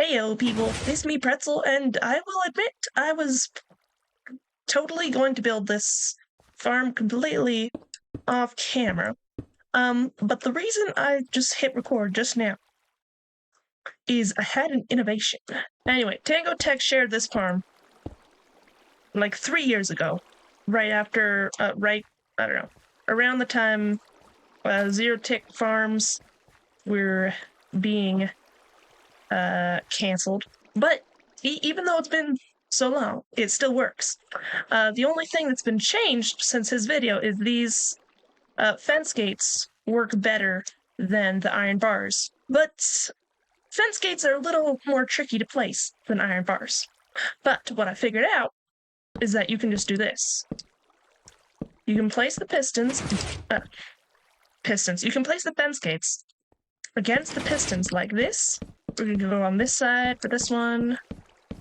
Heyo, people, it's me, Pretzel, and I will admit I was totally going to build this farm completely off camera. But the reason I just hit record just now is I had an innovation. Anyway, Tango Tech shared this farm like 3 years ago, right after, I don't know, around the time Zero Tick Farms were being canceled. But even though it's been so long, it still works. The only thing that's been changed since his video is these fence gates work better than the iron bars. But fence gates are a little more tricky to place than iron bars. But what I figured out is that you can just do this. You can place the you can place the fence gates against the pistons like this. We're going to go on this side for this one.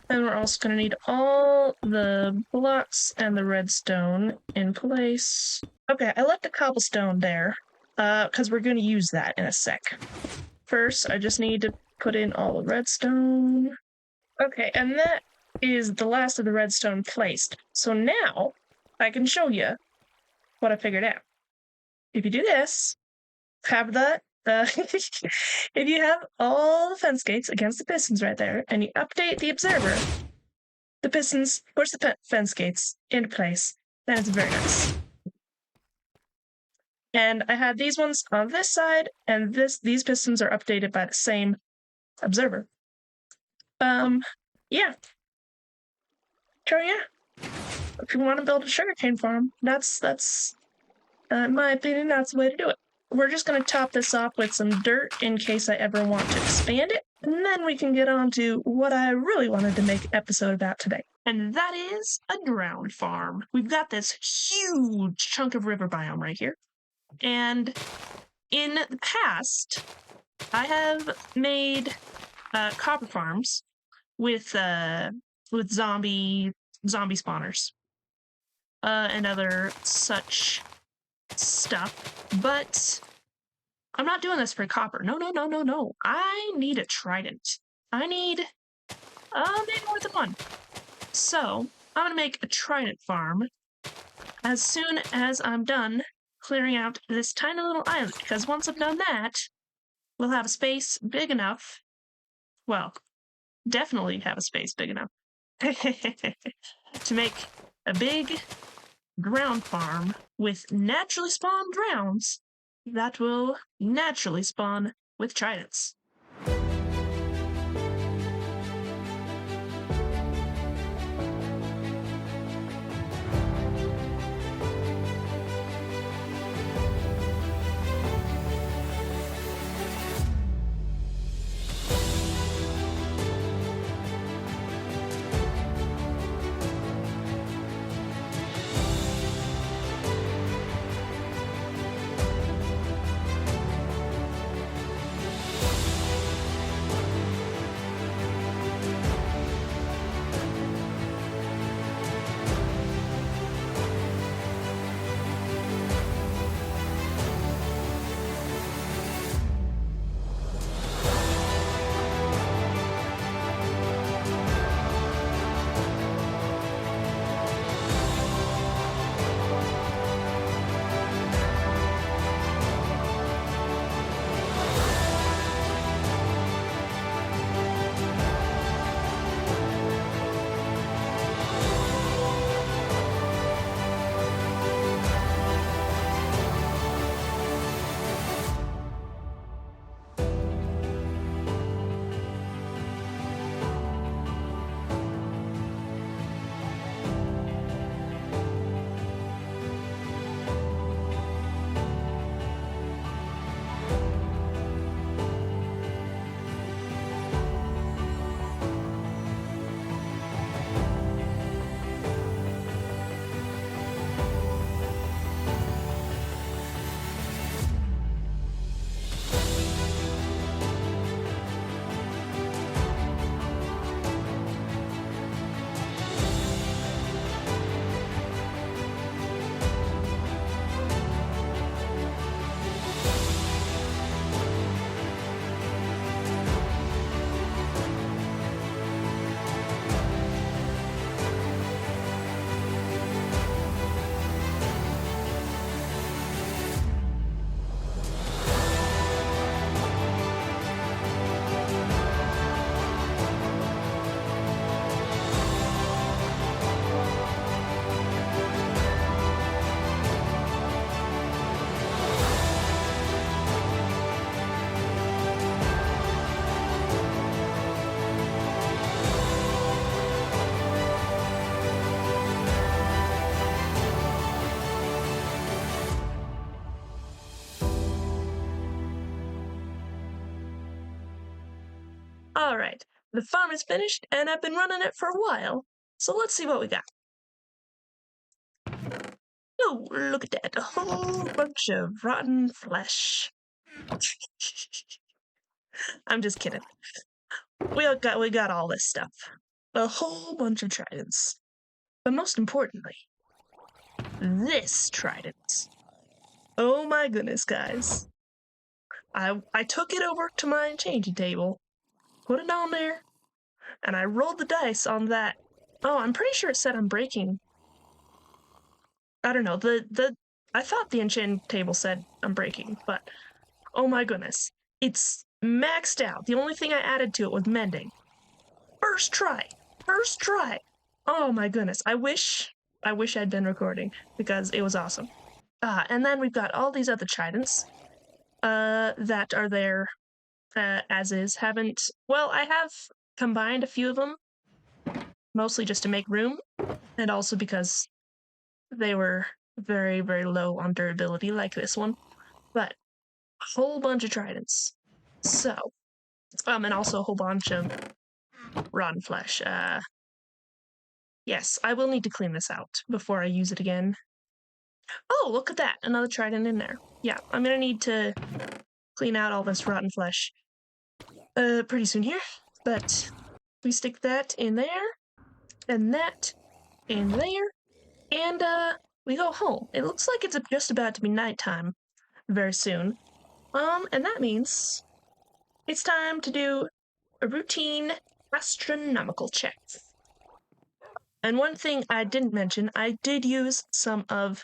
And we're also going to need all the blocks and the redstone in place. Okay, I left the cobblestone there, because we're going to use that in a sec. First, I just need to put in all the redstone. Okay, and that is the last of the redstone placed. So now, I can show you what I figured out. If you do this, have that if you have all the fence gates against the pistons right there, and you update the observer, the pistons push the fence gates into place, then it's very nice. And I had these ones on this side, and these pistons are updated by the same observer. Yeah. So yeah, if you want to build a sugarcane farm, that's in my opinion, that's the way to do it. We're just going to top this off with some dirt in case I ever want to expand it, and then we can get on to what I really wanted to make an episode about today. And that is a drowned farm. We've got this huge chunk of river biome right here. And in the past, I have made copper farms with zombie spawners and other such stuff, but I'm not doing this for copper. No. I need a trident. I need maybe more than one. So I'm gonna make a trident farm as soon as I'm done clearing out this tiny little island, because once I've done that, we'll have a space big enough. Well, definitely have a space big enough to make a big drowned farm with naturally spawned drowns that will naturally spawn with tridents. All right, the farm is finished, and I've been running it for a while. So let's see what we got. Oh, look at that, a whole bunch of rotten flesh. I'm just kidding. We got all this stuff. A whole bunch of tridents. But most importantly, this trident. Oh my goodness, guys. I took it over to my changing table, put it on there, and I rolled the dice on that. Oh, I'm pretty sure it said unbreaking. I don't know. I thought the enchant table said unbreaking, but oh my goodness. It's maxed out. The only thing I added to it was mending. First try. First try. Oh my goodness. I wish I'd been recording because it was awesome. And then we've got all these other tridents that are there as is. I have combined a few of them, mostly just to make room, and also because they were very, very low on durability, like this one. But a whole bunch of tridents. So, and also a whole bunch of rotten flesh. Yes, I will need to clean this out before I use it again. Oh, look at that, another trident in there. Yeah, I'm gonna need to clean out all this rotten flesh pretty soon here. But we stick that in there, and that in there, and we go home. It looks like it's just about to be nighttime very soon. And that means it's time to do a routine astronomical check. And one thing I didn't mention, I did use some of,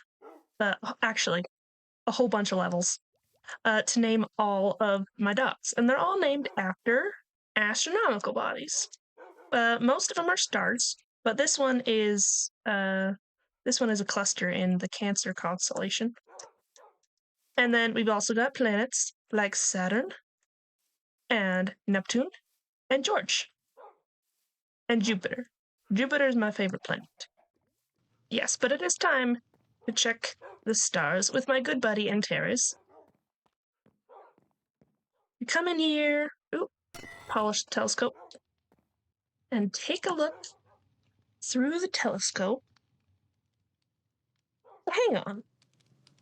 actually, a whole bunch of levels to name all of my dogs, and they're all named after astronomical bodies. Most of them are stars, but this one is a cluster in the Cancer constellation. And then we've also got planets like Saturn and Neptune and George and Jupiter. Jupiter is my favorite planet. Yes, but it is time to check the stars with my good buddy Antares. We come in here, polish the telescope, and take a look through the telescope. Hang on.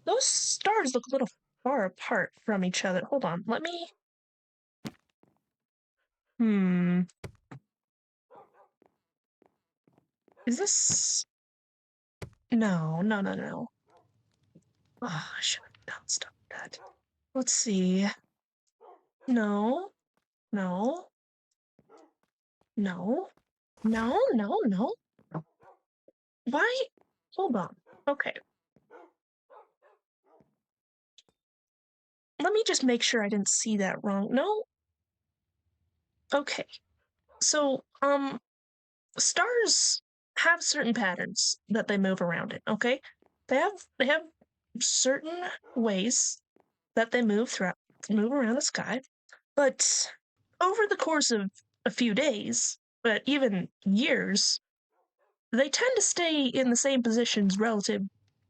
Those stars look a little far apart from each other. Hold on, let me... Is this... No. Oh, I should have done stuff like that. Let's see. No. Why? Hold on. Okay. Let me just make sure I didn't see that wrong. No? Okay. So, stars have certain patterns that they move around in, okay? They have certain ways that they move around the sky, but over the course of a few days, but even years, they tend to stay in the same positions relative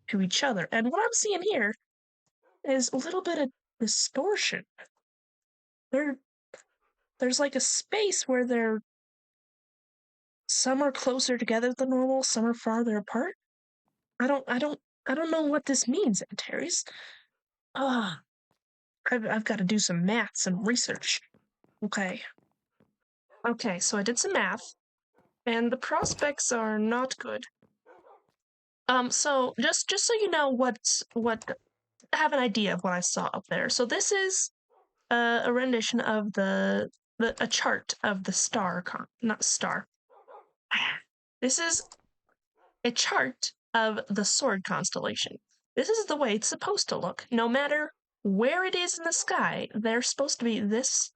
to each other. And what I'm seeing here is a little bit of distortion. There's like a space where some are closer together than normal, some are farther apart. I don't know what this means, Antares. I've got to do some maths and research. Okay, so I did some math, and the prospects are not good. So just so you know what have an idea of what I saw up there. So this is a rendition of a chart of the not star. This is a chart of the sword constellation. This is the way it's supposed to look. No matter where it is in the sky, they're supposed to be this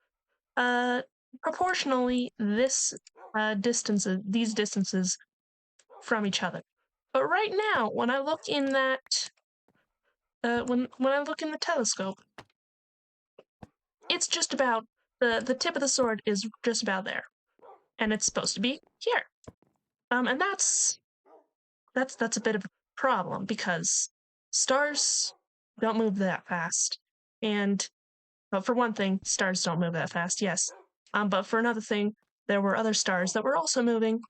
proportionally these distances from each other. But right now, when I look in that when I look in the telescope, it's just about the tip of the sword is just about there, and it's supposed to be here. And that's a bit of a problem because stars don't move that fast, and for one thing, stars don't move that fast. Yes, But for another thing, there were other stars that were also moving.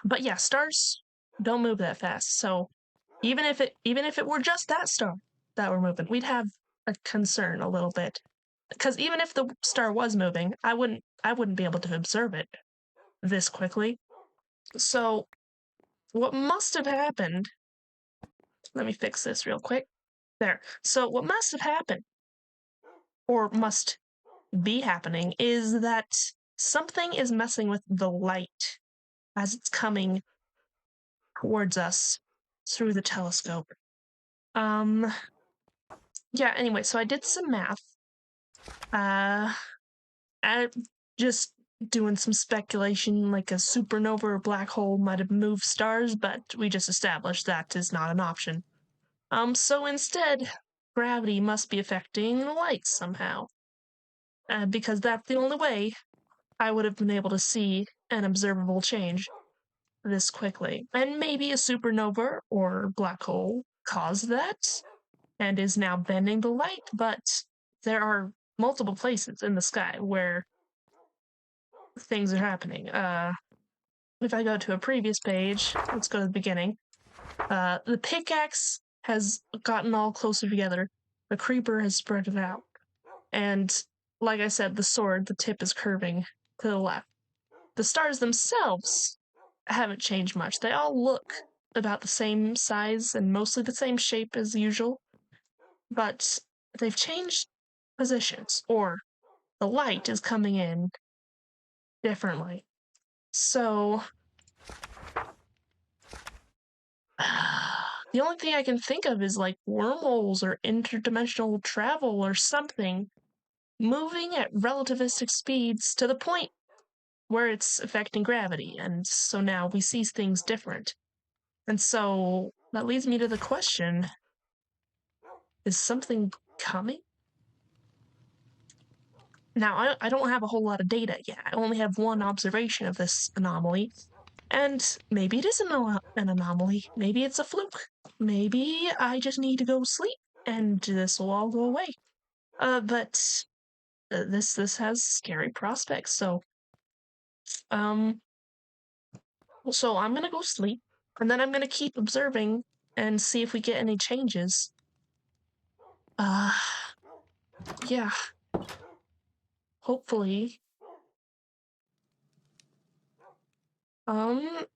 But yeah, stars don't move that fast. So even if it were just that star that were moving, we'd have a concern a little bit. Because even if the star was moving, I wouldn't be able to observe it this quickly. So what must have happened, let me fix this real quick. There. So what must have happened, or must be happening, is that something is messing with the light as it's coming towards us through the telescope. Yeah, anyway, so I did some math. I just doing some speculation, like a supernova or black hole might have moved stars, but we just established that is not an option. So instead, gravity must be affecting light somehow. Because that's the only way I would have been able to see an observable change this quickly. And maybe a supernova or black hole caused that and is now bending the light, but there are multiple places in the sky where things are happening. If I go to a previous page, let's go to the beginning. The pickaxe has gotten all closer together. The creeper has spread it out. And like I said, the sword, the tip is curving to the left. The stars themselves haven't changed much. They all look about the same size and mostly the same shape as usual, but they've changed positions, or the light is coming in differently. So, the only thing I can think of is like wormholes or interdimensional travel or something moving at relativistic speeds to the point where it's affecting gravity, and so now we see things different. And so that leads me to the question, is something coming? Now, I don't have a whole lot of data yet. I only have one observation of this anomaly, and maybe it is an anomaly. Maybe it's a fluke. Maybe I just need to go sleep, and this will all go away. But this has scary prospects. Um, so I'm gonna go sleep, and then I'm gonna keep observing and see if we get any changes. Uh, yeah. Hopefully,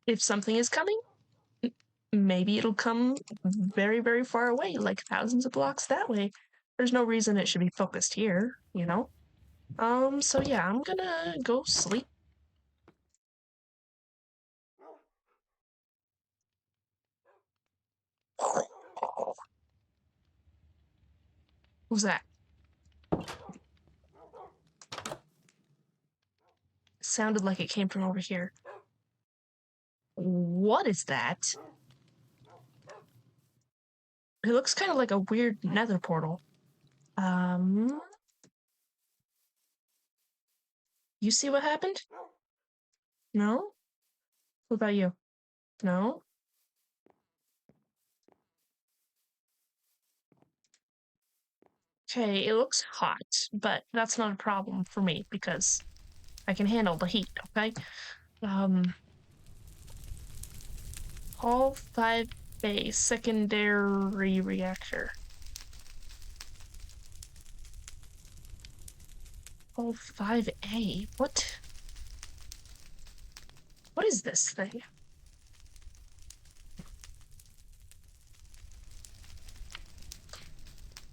if something is coming, maybe it'll come very, very far away, like thousands of blocks that way. There's no reason it should be focused here, you know? So yeah, I'm gonna go sleep. Who's that? Sounded like it came from over here. What is that? It looks kind of like a weird nether portal. You see what happened? No? What about you? No? Okay, it looks hot, but that's not a problem for me because I can handle the heat, okay? Hall 5A secondary reactor. Hall 5A? What? What is this thing?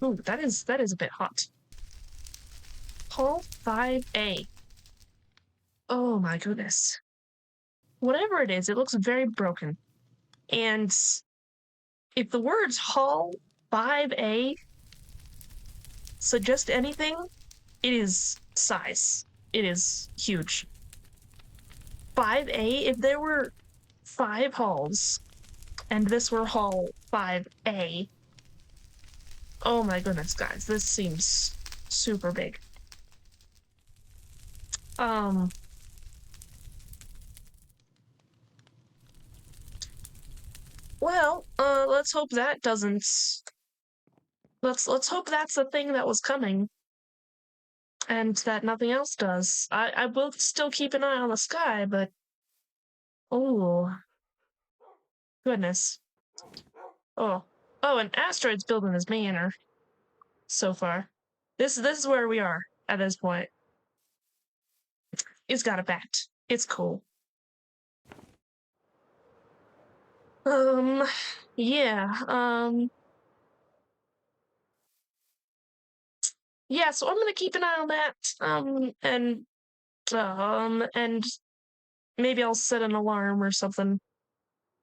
Ooh, that is a bit hot. Hall 5A. Oh my goodness. Whatever it is, it looks very broken. And if the words Hall 5A suggest anything, it is size. It is huge. 5A, if there were 5 halls and this were Hall 5A, oh my goodness, guys, this seems super big. Well, let's hope that doesn't. Let's hope that's the thing that was coming. and that nothing else does. I will still keep an eye on the sky, but oh goodness. Oh, an asteroid's building his manor so far. This is where we are at this point. It's got a bat. It's cool. Yeah, yeah, so I'm gonna keep an eye on that, and maybe I'll set an alarm or something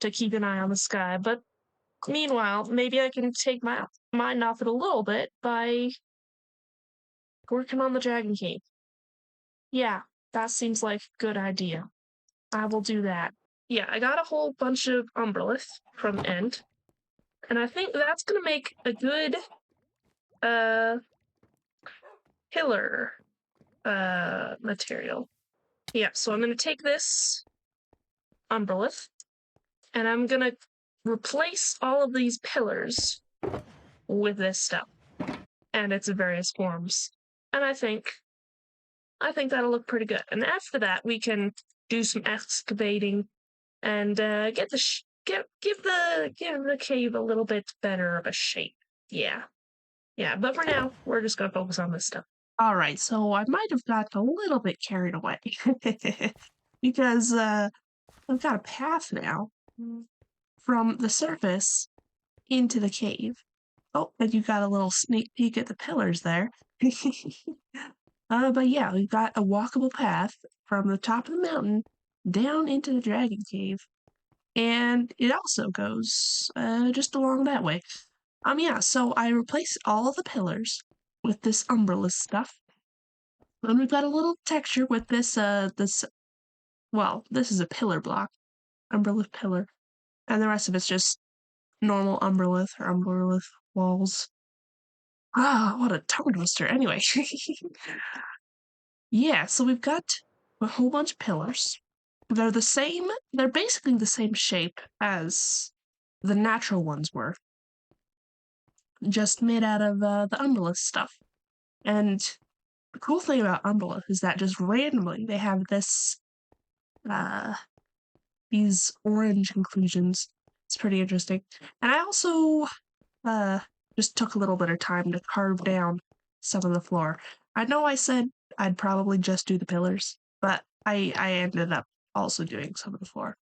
to keep an eye on the sky, but meanwhile, maybe I can take my mind off it a little bit by working on the Dragon Cave. Yeah, that seems like a good idea. I will do that. Yeah, I got a whole bunch of umbrelith from End, and I think that's gonna make a good, pillar, material. Yeah, so I'm gonna take this umbrelith, and I'm gonna replace all of these pillars with this stuff, and its various forms. And I think that'll look pretty good. And after that, we can do some excavating and give the cave a little bit better of a shape. Yeah. But for now, we're just gonna focus on this stuff. All right, so I might have got a little bit carried away because I've got a path now from the surface into the cave. Oh, and you got a little sneak peek at the pillars there. But yeah, we've got a walkable path from the top of the mountain down into the dragon cave. And it also goes just along that way. Yeah, so I replaced all of the pillars with this umbrella stuff. And we've got a little texture with this this is a pillar block, umbrella pillar. And the rest of it's just normal umbrella or umbrella walls. Ah, what a tongue twister. Anyway. Yeah, so we've got a whole bunch of pillars. They're basically the same shape as the natural ones were, just made out of the umbrella stuff. And the cool thing about umbrella is that just randomly they have these orange inclusions. It's pretty interesting. And I also just took a little bit of time to carve down some of the floor. I know I said I'd probably just do the pillars, but I ended up also doing some of the floor.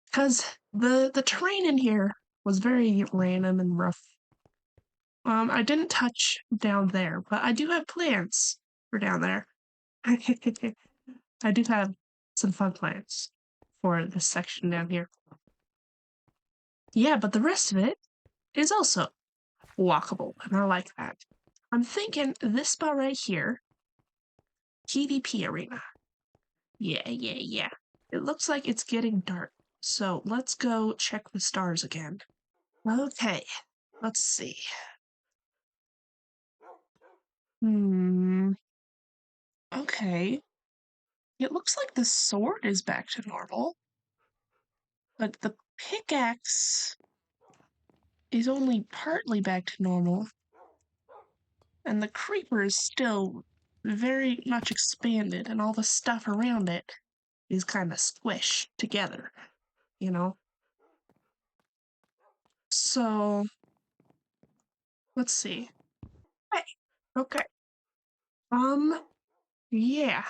Because the terrain in here was very random and rough. I didn't touch down there, but I do have plans for down there. I do have some fun plans for this section down here. Yeah, but the rest of it is also walkable, and I like that. I'm thinking this spot right here, PvP arena. Yeah. It looks like it's getting dark, so let's go check the stars again. Okay, let's see. Okay. It looks like the sword is back to normal, but the pickaxe is only partly back to normal, and the creeper is still very much expanded, and all the stuff around it is kind of squished together, you know? So, let's see. Hey, okay. Yeah.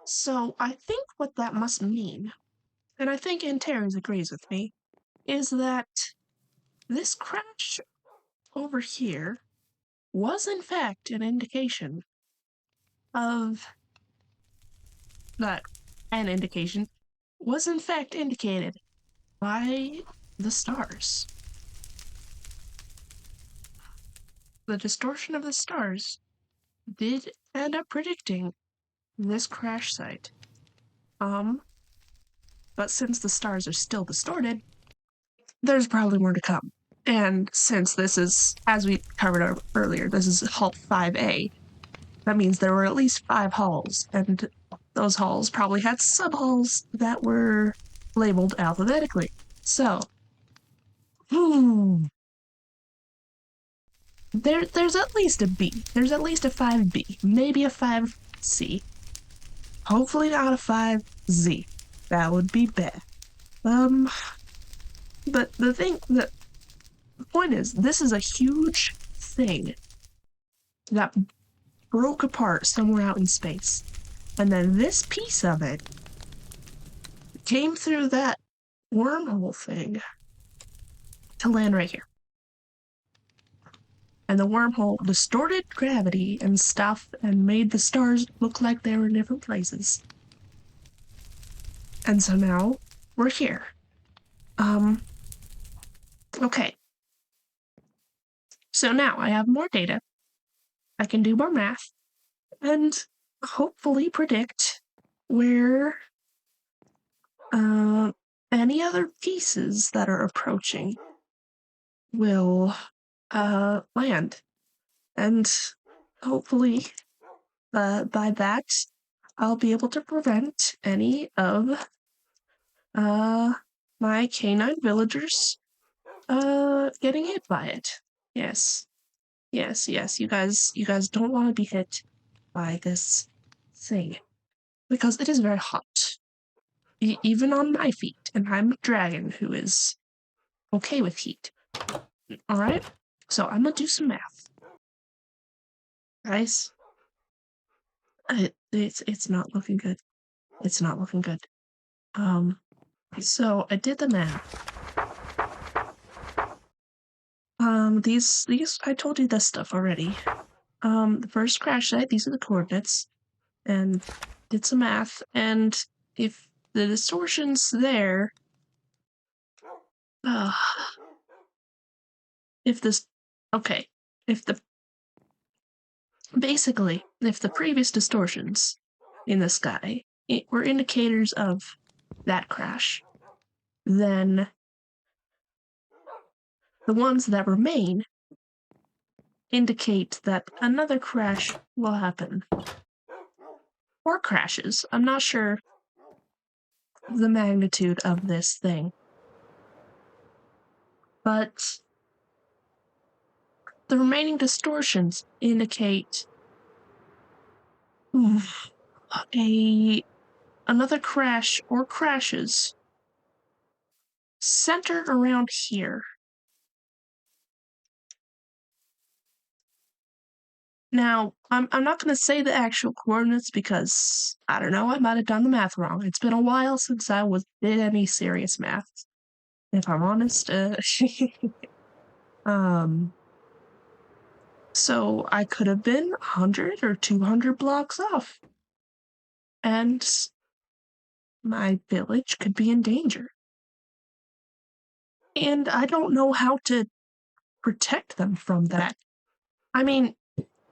So I think what that must mean, and I think Antares agrees with me, is that this crash over here was in fact an indication of that was in fact indicated by the stars. The distortion of the stars did end up predicting this crash site. But since the stars are still distorted, there's probably more to come. And since this is, as we covered earlier, this is Halt 5A, that means there were at least 5 halls, and those halls probably had sub-halls that were labeled alphabetically. So, there's at least a B. There's at least a 5B, maybe a 5C. Hopefully not a 5Z. That would be bad. But the point is, this is a huge thing that broke apart somewhere out in space. And then this piece of it came through that wormhole thing to land right here. And the wormhole distorted gravity and stuff and made the stars look like they were in different places. And so now we're here. Okay. So now I have more data. I can do more math and hopefully predict where any other pieces that are approaching will land. And hopefully by that I'll be able to prevent any of my canine villagers getting hit by it. Yes. You guys don't want to be hit by this thing because it is very hot. Even on my feet, and I'm a dragon who is okay with heat. Alright? So I'm gonna do some math. Guys, it's not looking good. It's not looking good. So I did the math. These I told you this stuff already. The first crash site, these are the coordinates, and did some math, and if the distortion's there, if the previous distortions in the sky were indicators of that crash, then the ones that remain indicate that another crash will happen. Or crashes. I'm not sure the magnitude of this thing. But the remaining distortions indicate another crash or crashes centered around here. Now, I'm not going to say the actual coordinates because, I don't know, I might have done the math wrong. It's been a while since I did any serious math, if I'm honest. So I could have been 100 or 200 blocks off. And my village could be in danger. And I don't know how to protect them from that. I mean,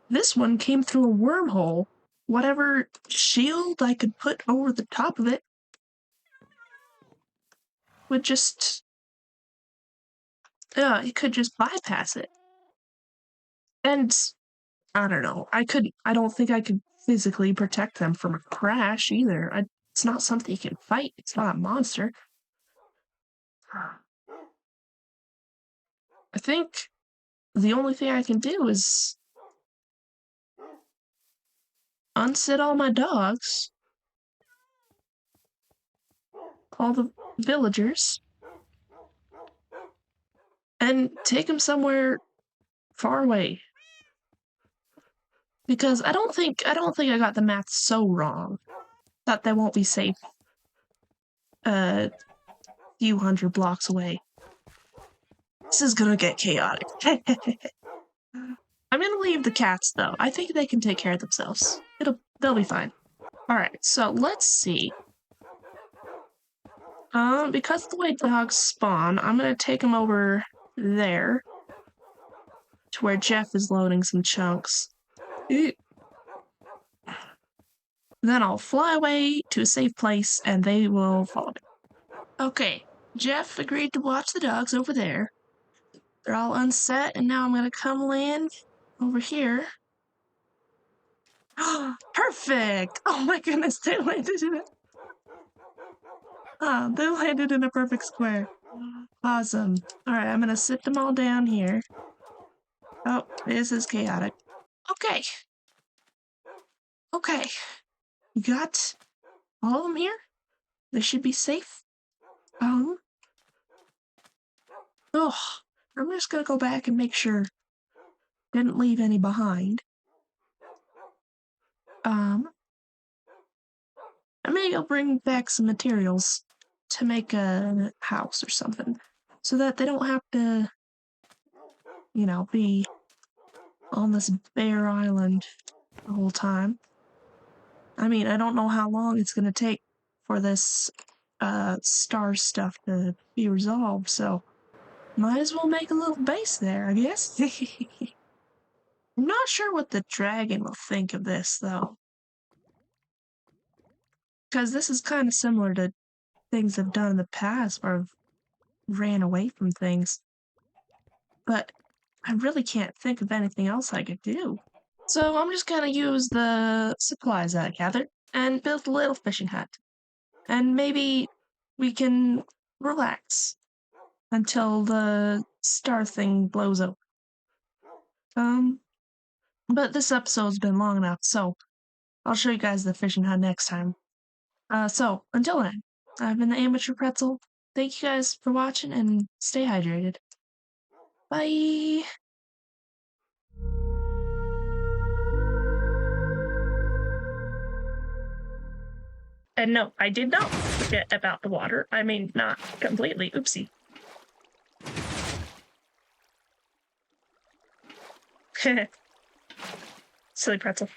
this one came through a wormhole. Whatever shield I could put over the top of it would just... it could just bypass it. And, I don't know, I don't think I could physically protect them from a crash either. It's not something you can fight. It's not a monster. I think the only thing I can do is unsit all my dogs, all the villagers, and take them somewhere far away. Because I don't think I got the math so wrong that they won't be safe a few hundred blocks away. This is gonna get chaotic. I'm gonna leave the cats though. I think they can take care of themselves. They'll be fine. Alright, so let's see. Because of the way dogs spawn, I'm gonna take them over there to where Jeff is loading some chunks. Then I'll fly away to a safe place and they will follow me. Okay, Jeff agreed to watch the dogs over there. They're all unset, and now I'm gonna come land over here. Perfect! Oh my goodness, they landed in it. They landed in a perfect square. Awesome. Alright, I'm gonna sit them all down here. Oh, this is chaotic. Okay. Okay. We got all of them here. They should be safe. Oh, I'm just gonna go back and make sure didn't leave any behind. I may go bring back some materials to make a house or something, so that they don't have to, be on this bare island the whole time. I mean, I don't know how long it's gonna take for this star stuff to be resolved, so might as well make a little base there, I guess. I'm not sure what the dragon will think of this, though. Because this is kind of similar to things I've done in the past where I've ran away from things. But I really can't think of anything else I could do. So I'm just gonna use the supplies that I gathered and build a little fishing hut. And maybe we can relax until the star thing blows up. But this episode's been long enough, so I'll show you guys the fishing hut next time. So until then, I've been the Amateur Pretzel. Thank you guys for watching and stay hydrated. Bye! And no, I did not forget about the water. I mean, not completely. Oopsie. Silly pretzel.